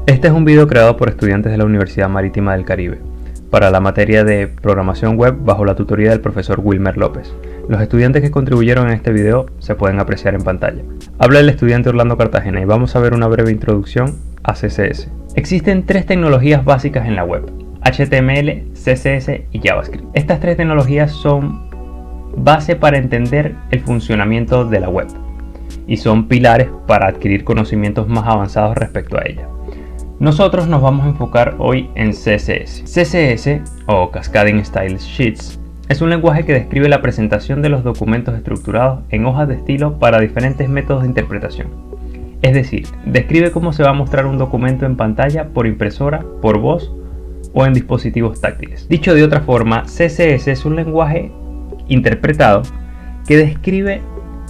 Este es un video creado por estudiantes de la Universidad Marítima del Caribe para la materia de programación web bajo la tutoría del profesor Wilmer López. Los estudiantes que contribuyeron en este video se pueden apreciar en pantalla. Habla el estudiante Orlando Cartagena y vamos a ver una breve introducción a CSS. Existen tres tecnologías básicas en la web: HTML, CSS y JavaScript. Estas tres tecnologías son base para entender el funcionamiento de la web y son pilares para adquirir conocimientos más avanzados respecto a ella. Nosotros nos vamos a enfocar hoy en CSS. CSS, o Cascading Style Sheets, es un lenguaje que describe la presentación de los documentos estructurados en hojas de estilo para diferentes métodos de interpretación. Es decir, describe cómo se va a mostrar un documento en pantalla, por impresora, por voz o en dispositivos táctiles. Dicho de otra forma, CSS es un lenguaje interpretado que describe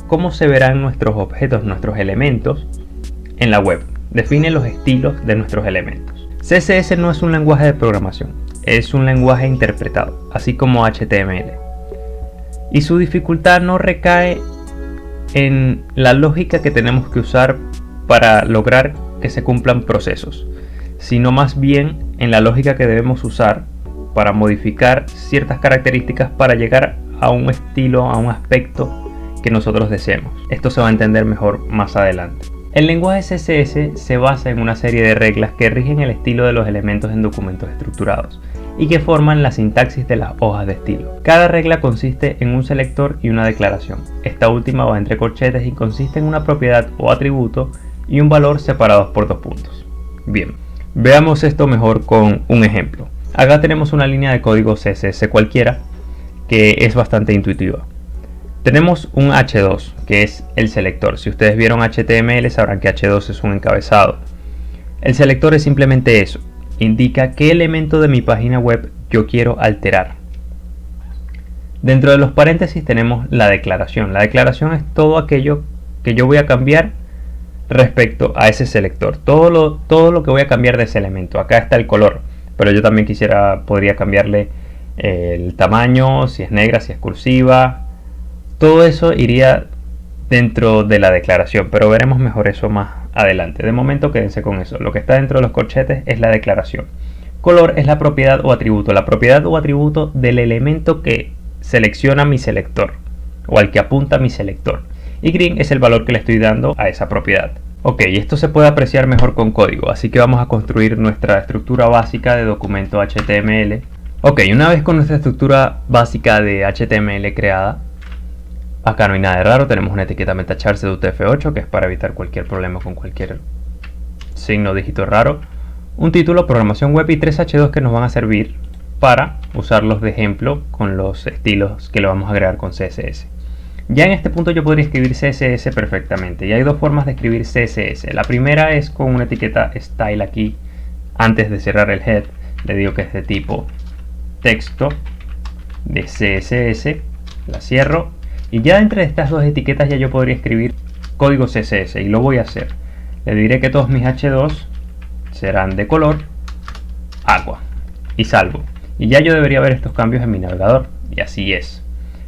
cómo se verán nuestros objetos, nuestros elementos en la web. Define los estilos de nuestros elementos. CSS no es un lenguaje de programación, es un lenguaje interpretado, así como HTML. Y su dificultad no recae en la lógica que tenemos que usar para lograr que se cumplan procesos, sino más bien en la lógica que debemos usar para modificar ciertas características para llegar a un estilo, a un aspecto que nosotros deseemos. Esto se va a entender mejor más adelante. El lenguaje CSS se basa en una serie de reglas que rigen el estilo de los elementos en documentos estructurados y que forman la sintaxis de las hojas de estilo. Cada regla consiste en un selector y una declaración. Esta última va entre corchetes y consiste en una propiedad o atributo y un valor separados por dos puntos. Bien, veamos esto mejor con un ejemplo. Acá tenemos una línea de código CSS cualquiera que es bastante intuitiva. Tenemos un H2, que es el selector. Si ustedes vieron HTML sabrán que H2 es un encabezado. El selector es simplemente eso. Indica qué elemento de mi página web yo quiero alterar. Dentro de los paréntesis tenemos la declaración. La declaración es todo aquello que yo voy a cambiar respecto a ese selector. Todo lo que voy a cambiar de ese elemento. Acá está el color, pero yo también podría cambiarle el tamaño, si es negra, si es cursiva. Todo eso iría dentro de la declaración, pero veremos mejor eso más adelante. De momento quédense con eso. Lo que está dentro de los corchetes es la declaración. Color es la propiedad o atributo. La propiedad o atributo del elemento que selecciona mi selector o al que apunta mi selector. Y green es el valor que le estoy dando a esa propiedad. Ok, esto se puede apreciar mejor con código, así que vamos a construir nuestra estructura básica de documento HTML. Ok, una vez con nuestra estructura básica de HTML creada, acá no hay nada de raro, tenemos una etiqueta metacharse de UTF-8 que es para evitar cualquier problema con cualquier signo o dígito raro, un título, programación web y tres H2 que nos van a servir para usarlos de ejemplo con los estilos que le vamos a agregar con CSS. Ya en este punto yo podría escribir CSS perfectamente y hay dos formas de escribir CSS. La primera es con una etiqueta style aquí, antes de cerrar el head, le digo que es de tipo texto de CSS, la cierro. Y ya entre estas dos etiquetas ya yo podría escribir código CSS y lo voy a hacer. Le diré que todos mis H2 serán de color agua y salvo. Y ya yo debería ver estos cambios en mi navegador y así es.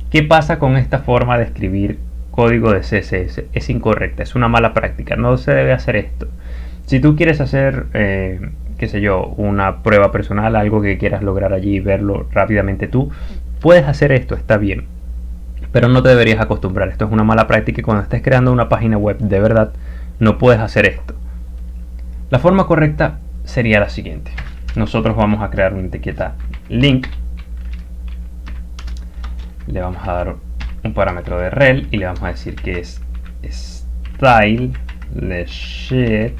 ¿Qué pasa con esta forma de escribir código de CSS? Es incorrecta, es una mala práctica, no se debe hacer esto. Si tú quieres hacer, qué sé yo, una prueba personal, algo que quieras lograr allí y verlo rápidamente tú, puedes hacer esto, está bien. Pero no te deberías acostumbrar, esto es una mala práctica y cuando estés creando una página web de verdad no puedes hacer esto. La forma correcta sería la siguiente. Nosotros vamos a crear una etiqueta link, le vamos a dar un parámetro de rel y le vamos a decir que es style de sheet,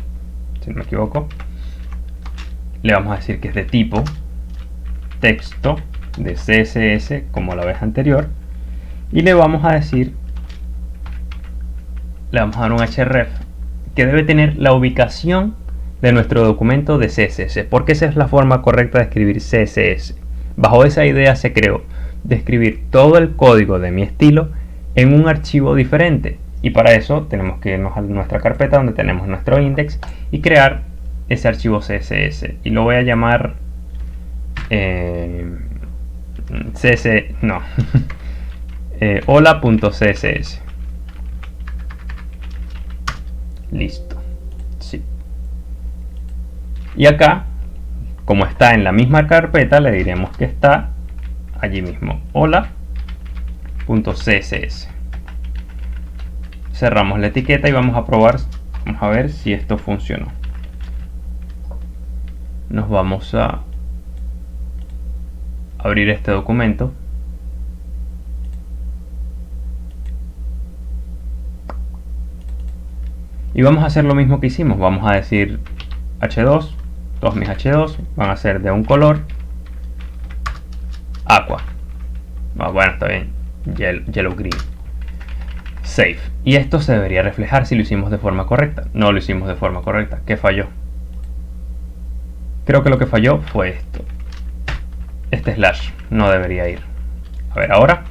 si no me equivoco. Le vamos a decir que es de tipo texto de CSS como la vez anterior. Y le vamos a decir, le vamos a dar un href que debe tener la ubicación de nuestro documento de CSS, porque esa es la forma correcta de escribir CSS. Bajo esa idea se creó de escribir todo el código de mi estilo en un archivo diferente, y para eso tenemos que irnos a nuestra carpeta donde tenemos nuestro index y crear ese archivo CSS, y lo voy a llamar hola.css. Listo. Sí. Y acá, como está en la misma carpeta, le diremos que está allí mismo, hola.css. Cerramos la etiqueta y vamos a probar, vamos a ver si esto funcionó. Nos vamos a abrir este documento. Y vamos a hacer lo mismo que hicimos. Vamos a decir H2, todos mis H2 van a ser de un color aqua. Bueno, está bien, yellow green. Save. Y esto se debería reflejar si lo hicimos de forma correcta. No lo hicimos de forma correcta. ¿Qué falló? Creo que lo que falló fue esto. Este slash no debería ir. A ver, ahora.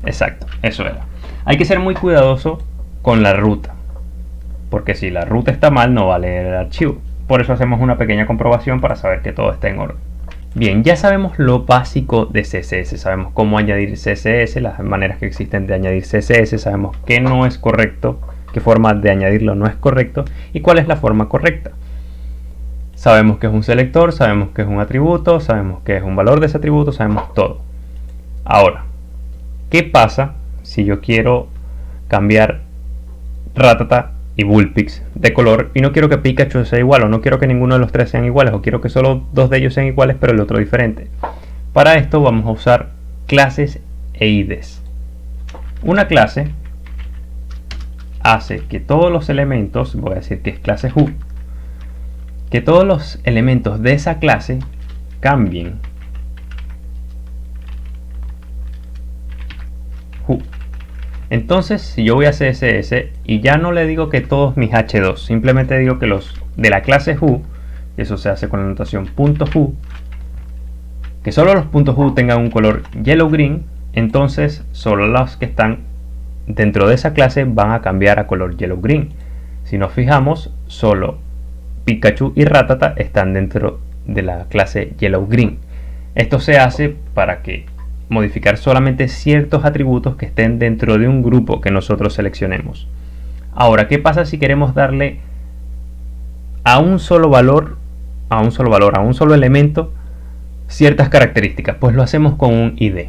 Exacto, eso era. Hay que ser muy cuidadoso con la ruta, porque si la ruta está mal no va a leer el archivo. Por eso hacemos una pequeña comprobación para saber que todo está en orden. Bien, ya sabemos lo básico de CSS, sabemos cómo añadir CSS, las maneras que existen de añadir CSS, sabemos qué no es correcto, qué forma de añadirlo no es correcto y cuál es la forma correcta. Sabemos que es un selector, sabemos que es un atributo, sabemos que es un valor de ese atributo, sabemos todo. Ahora, ¿qué pasa si yo quiero cambiar Ratata y Vulpix de color y no quiero que Pikachu sea igual, o no quiero que ninguno de los tres sean iguales, o quiero que solo dos de ellos sean iguales pero el otro diferente? Para esto vamos a usar clases e IDs. Una clase hace que todos los elementos, voy a decir que es clase who, que todos los elementos de esa clase cambien who. Entonces, si yo voy a CSS y ya no le digo que todos mis H2, simplemente digo que los de la clase who, eso se hace con la notación .who, que solo los .who tengan un color yellow green, entonces solo los que están dentro de esa clase van a cambiar a color yellow green. Si nos fijamos, solo Pikachu y Ratata están dentro de la clase yellow green. Esto se hace para que modificar solamente ciertos atributos que estén dentro de un grupo que nosotros seleccionemos. Ahora, ¿qué pasa si queremos darle a un solo valor, a un solo elemento, ciertas características? Pues lo hacemos con un ID.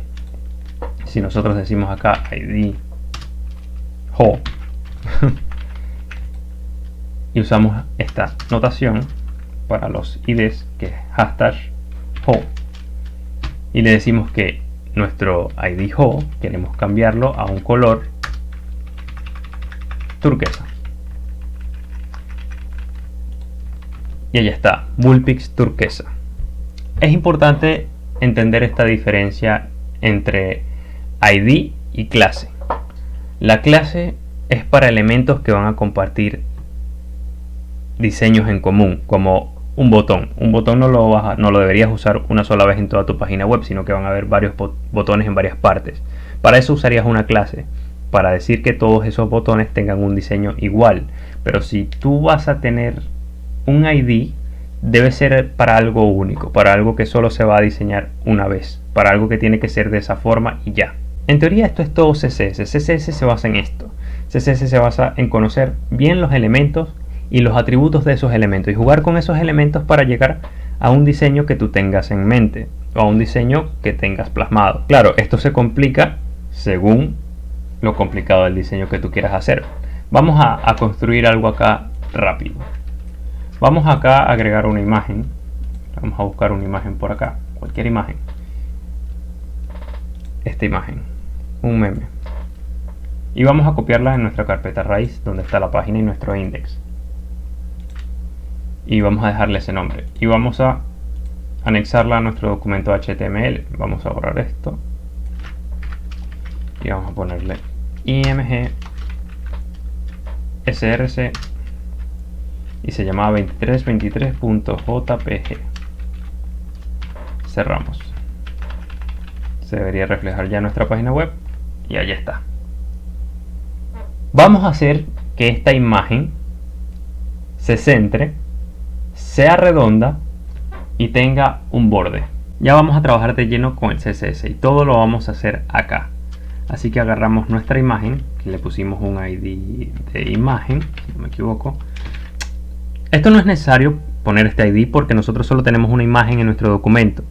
Si nosotros decimos acá ID who y usamos esta notación para los IDs, que es hashtag who, y le decimos que nuestro ID who queremos cambiarlo a un color turquesa. Y ahí está, Vulpix turquesa. Es importante entender esta diferencia entre ID y clase. La clase es para elementos que van a compartir diseños en común, como un botón. Un botón no lo deberías usar una sola vez en toda tu página web, sino que van a haber varios botones en varias partes. Para eso usarías una clase, para decir que todos esos botones tengan un diseño igual. Pero si tú vas a tener un ID, debe ser para algo único, para algo que solo se va a diseñar una vez, para algo que tiene que ser de esa forma y ya. En teoría esto es todo CSS. CSS se basa en esto. CSS se basa en conocer bien los elementos y los atributos de esos elementos y jugar con esos elementos para llegar a un diseño que tú tengas en mente o a un diseño que tengas plasmado. Claro, esto se complica según lo complicado del diseño que tú quieras hacer. Vamos a construir algo acá rápido. Vamos acá a agregar una imagen. Vamos a buscar una imagen por acá, cualquier imagen. Esta imagen, un meme. Y vamos a copiarla en nuestra carpeta raíz, donde está la página y nuestro index. Y vamos a dejarle ese nombre y vamos a anexarla a nuestro documento HTML. Vamos a borrar esto y vamos a ponerle img src y se llamaba 2323.jpg. Cerramos. Se debería reflejar ya nuestra página web y ahí está. Vamos a hacer que esta imagen se centre, sea redonda y tenga un borde. Ya vamos a trabajar de lleno con el CSS y todo lo vamos a hacer acá. Así que agarramos nuestra imagen, que le pusimos un ID de imagen, si no me equivoco. Esto no es necesario poner este ID porque nosotros solo tenemos una imagen en nuestro documento.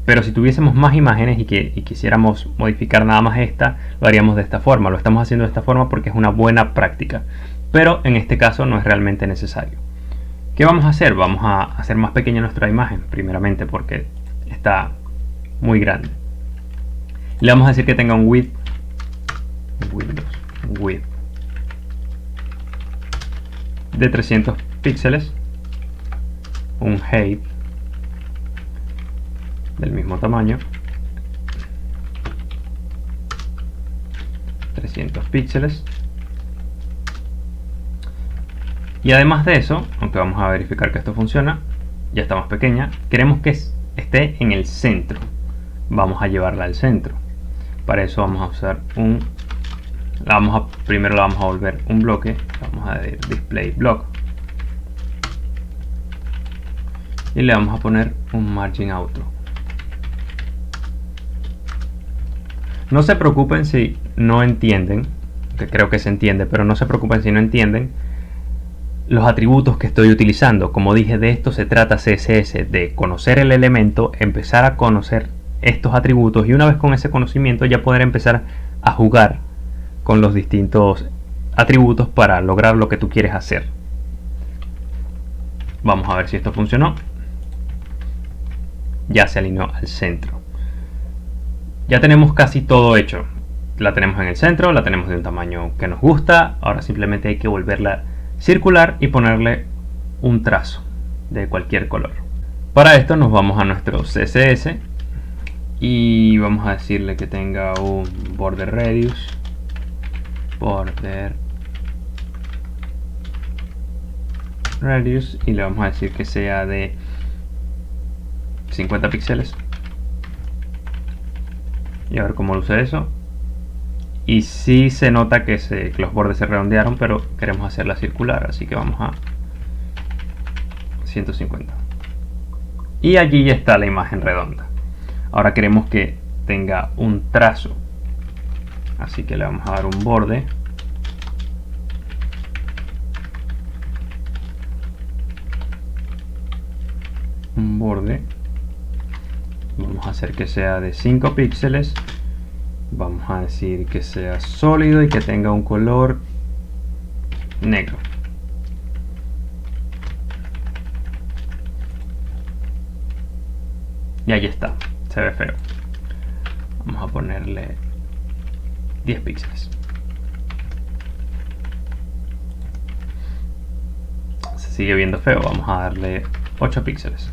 Pero si tuviésemos más imágenes y quisiéramos modificar nada más esta, lo haríamos de esta forma. Lo estamos haciendo de esta forma porque es una buena práctica. Pero en este caso no es realmente necesario. ¿Qué vamos a hacer? Vamos a hacer más pequeña nuestra imagen, primeramente porque está muy grande. Le vamos a decir que tenga un width de 300 píxeles, un height del mismo tamaño, 300 píxeles, y además de eso, aunque vamos a verificar que esto funciona, ya está más pequeña, queremos que esté en el centro. Vamos a llevarla al centro. Para eso vamos a usar primero la vamos a volver un bloque, vamos a decir display block, y le vamos a poner un margin auto. No se preocupen si no entienden, que creo que se entiende, pero no se preocupen si no entienden los atributos que estoy utilizando. Como dije, de esto se trata CSS, de conocer el elemento, empezar a conocer estos atributos, y una vez con ese conocimiento ya poder empezar a jugar con los distintos atributos para lograr lo que tú quieres hacer. Vamos a ver si esto funcionó. Ya se alineó al centro. Ya tenemos casi todo hecho. La tenemos en el centro, la tenemos de un tamaño que nos gusta. Ahora simplemente hay que volverla circular y ponerle un trazo de cualquier color. Para esto nos vamos a nuestro CSS y vamos a decirle que tenga un border radius, y le vamos a decir que sea de 50 píxeles. Y a ver cómo luce eso. Y sí se nota que los bordes se redondearon, pero queremos hacerla circular, así que vamos a 150. Y allí ya está la imagen redonda. Ahora queremos que tenga un trazo, así que le vamos a dar un borde. Vamos a hacer que sea de 5 píxeles. Vamos a decir que sea sólido y que tenga un color negro. Y ahí está, se ve feo. Vamos a ponerle 10 píxeles. Se sigue viendo feo, vamos a darle 8 píxeles.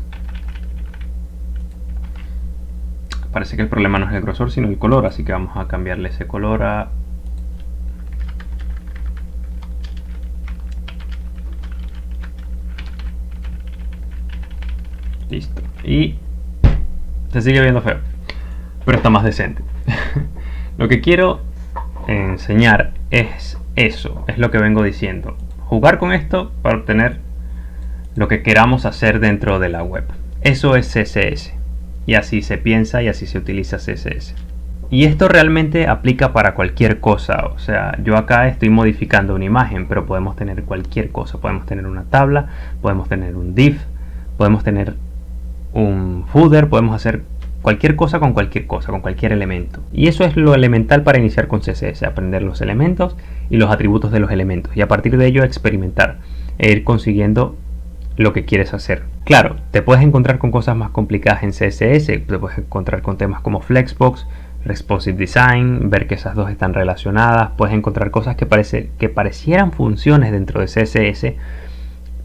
Parece que el problema no es el grosor sino el color, así que vamos a cambiarle ese color a listo. Y se sigue viendo feo, pero está más decente. Lo que quiero enseñar es eso, es lo que vengo diciendo. Jugar con esto para obtener lo que queramos hacer dentro de la web. Eso es CSS. Y así se piensa y así se utiliza CSS. Y esto realmente aplica para cualquier cosa. O sea, yo acá estoy modificando una imagen, pero podemos tener cualquier cosa. Podemos tener una tabla, podemos tener un div, podemos tener un footer, podemos hacer cualquier cosa, con cualquier elemento. Y eso es lo elemental para iniciar con CSS, aprender los elementos y los atributos de los elementos. Y a partir de ello experimentar e ir consiguiendo lo que quieres hacer. Claro, te puedes encontrar con cosas más complicadas en CSS, te puedes encontrar con temas como Flexbox, Responsive Design, ver que esas dos están relacionadas, puedes encontrar cosas que parecieran funciones dentro de CSS,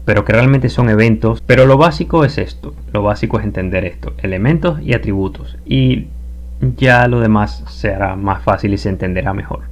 pero que realmente son eventos. Pero lo básico es esto, lo básico es entender esto, elementos y atributos, y ya lo demás se hará más fácil y se entenderá mejor.